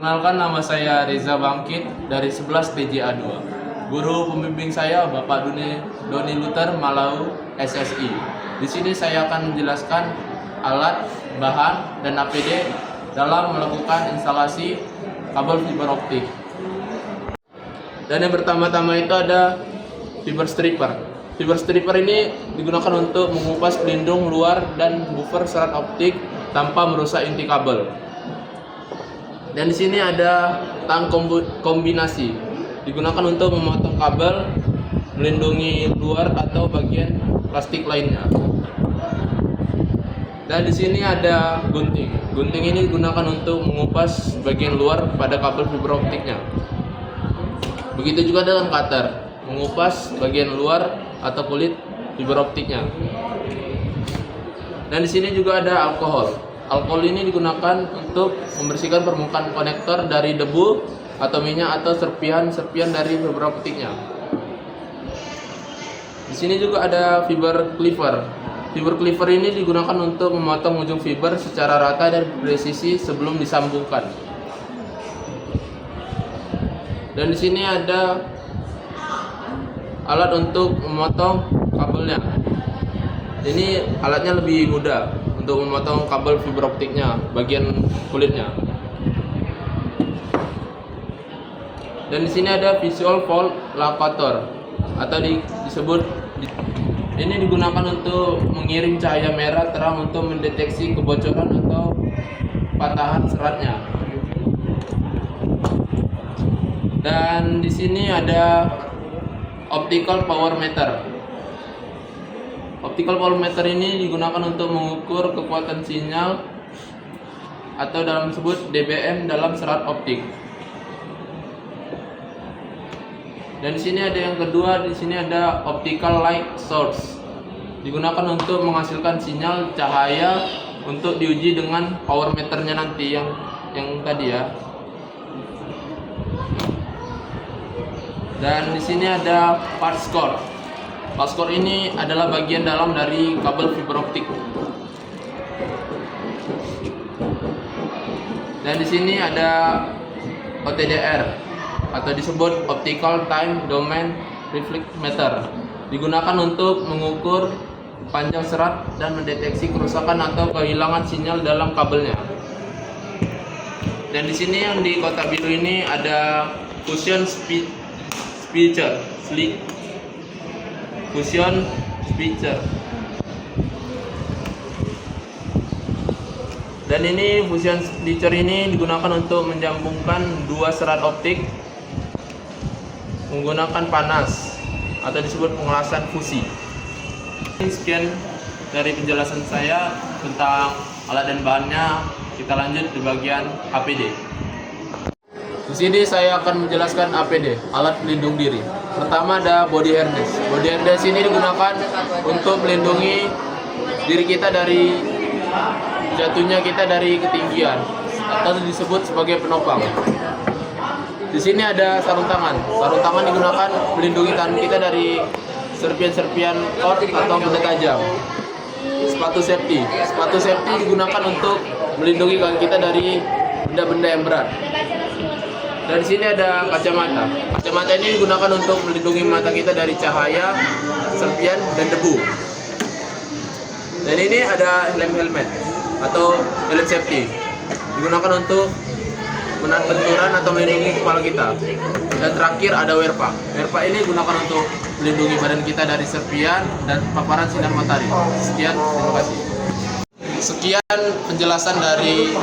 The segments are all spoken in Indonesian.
Perkenalkan, nama saya Reza Bangkit dari 11 TJA 2. Guru pembimbing saya Bapak Doni Luther Malau SSI. Di sini saya akan menjelaskan alat, bahan, dan APD dalam melakukan instalasi kabel fiber optik. Dan yang pertama-tama itu ada fiber stripper. Fiber stripper ini digunakan untuk mengupas pelindung luar dan buffer serat optik tanpa merusak inti kabel. Dan di sini ada tang kombinasi, digunakan untuk memotong kabel, melindungi luar atau bagian plastik lainnya. Dan di sini ada gunting. Gunting ini digunakan untuk mengupas bagian luar pada kabel fiber optiknya. Begitu juga dengan cutter, mengupas bagian luar atau kulit fiber optiknya. Dan di sini juga ada alkohol. Alkohol ini digunakan untuk membersihkan permukaan konektor dari debu atau minyak atau serpihan-serpihan dari fiber optiknya. Di sini juga ada fiber cleaver. Fiber cleaver ini digunakan untuk memotong ujung fiber secara rata dan presisi sebelum disambungkan. Dan di sini ada alat untuk memotong kabelnya. Ini alatnya lebih mudah untuk memotong kabel fiber optiknya, bagian kulitnya. Dan di sini ada visual fault locator atau disebut ini digunakan untuk mengirim cahaya merah terang untuk mendeteksi kebocoran atau patahan seratnya. Dan di sini ada optical power meter. Optical power meter ini digunakan untuk mengukur kekuatan sinyal atau dalam disebut dBm dalam serat optik. Dan di sini ada yang kedua, di sini ada optical light source. Digunakan untuk menghasilkan sinyal cahaya untuk diuji dengan power meternya nanti yang tadi ya. Dan di sini ada part score. Part score ini adalah bagian dalam dari kabel fiber optik. Dan di sini ada OTDR atau disebut Optical Time Domain Reflectometer. Digunakan untuk mengukur panjang serat dan mendeteksi kerusakan atau kehilangan sinyal dalam kabelnya. Dan di sini yang di kotak biru ini ada fusion switcher. Fusion switcher. Dan ini fusion switcher ini digunakan untuk menjambungkan dua serat optik menggunakan panas atau disebut pengelasan fusi. Sekian dari penjelasan saya tentang alat dan bahannya. Kita lanjut di bagian APD. Di sini saya akan menjelaskan APD, alat pelindung diri. Pertama ada body harness. Body harness ini digunakan untuk melindungi diri kita dari jatuhnya kita dari ketinggian atau disebut sebagai penopang. Di sini ada sarung tangan. Sarung tangan digunakan melindungi tangan kita dari serpian-serpian cord atau benda tajam. Sepatu safety. Sepatu safety digunakan untuk melindungi kaki kita dari benda-benda yang berat. Dan di sini ada kacamata. Kacamata ini digunakan untuk melindungi mata kita dari cahaya, serpian, dan debu. Dan ini ada helmet atau helmet safety. Digunakan untuk menahan benturan atau melindungi kepala kita. Dan terakhir ada wearpack. Wearpack ini digunakan untuk melindungi badan kita dari serpian dan paparan sinar matahari. Sekian, terima kasih. Sekian penjelasan dari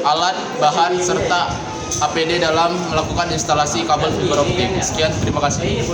alat, bahan, serta APD dalam melakukan instalasi kabel fiber optik. Sekian, terima kasih.